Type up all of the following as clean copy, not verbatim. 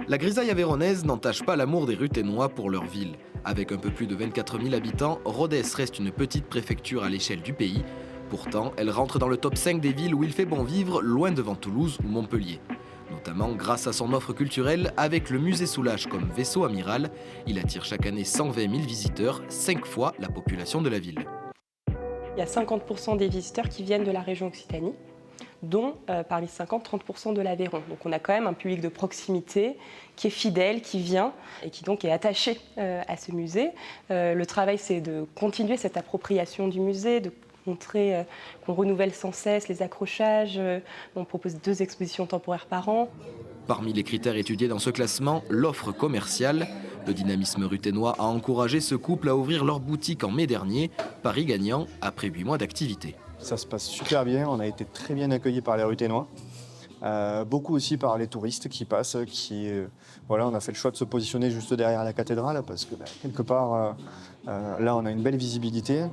La grisaille avéronaise n'entache pas l'amour des Ruthénois pour leur ville. Avec un peu plus de 24 000 habitants, Rodez reste une petite préfecture à l'échelle du pays. Pourtant, elle rentre dans le top 5 des villes où il fait bon vivre, loin devant Toulouse ou Montpellier. Notamment grâce à son offre culturelle, avec le musée Soulages comme vaisseau amiral, il attire chaque année 120 000 visiteurs, 5 fois la population de la ville. Il y a 50% des visiteurs qui viennent de la région Occitanie, dont parmi 30% de l'Aveyron. Donc on a quand même un public de proximité qui est fidèle, qui vient et qui donc est attaché à ce musée. Le travail, c'est de continuer cette appropriation du musée, de montrer qu'on renouvelle sans cesse les accrochages. On propose 2 expositions temporaires par an. Parmi les critères étudiés dans ce classement, l'offre commerciale. Le dynamisme ruthénois a encouragé ce couple à ouvrir leur boutique en mai dernier, Paris gagnant après 8 mois d'activité. Ça se passe super bien, on a été très bien accueillis par les Ruthénois. Beaucoup aussi par les touristes qui passent, voilà, on a fait le choix de se positionner juste derrière la cathédrale parce que quelque part, là on a une belle visibilité.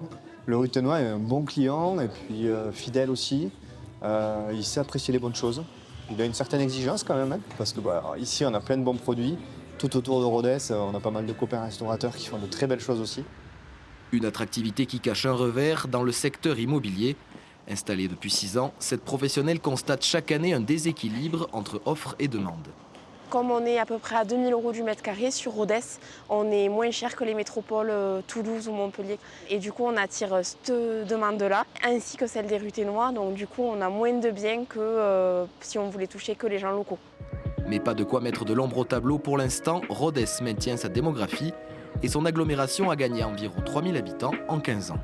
Le Ruthénois est un bon client et puis fidèle aussi. Il sait apprécier les bonnes choses. Il a une certaine exigence quand même, hein, parce que ici on a plein de bons produits. Tout autour de Rodez, on a pas mal de copains restaurateurs qui font de très belles choses aussi. Une attractivité qui cache un revers dans le secteur immobilier. Installée depuis 6 ans, cette professionnelle constate chaque année un déséquilibre entre offre et demande. Comme on est à peu près à 2 000 € du mètre carré sur Rodez, on est moins cher que les métropoles Toulouse ou Montpellier. Et du coup, on attire cette demande-là, ainsi que celle des Ruthénois. Donc du coup, on a moins de biens que si on voulait toucher que les gens locaux. Mais pas de quoi mettre de l'ombre au tableau pour l'instant. Rodez maintient sa démographie et son agglomération a gagné environ 3 000 habitants en 15 ans.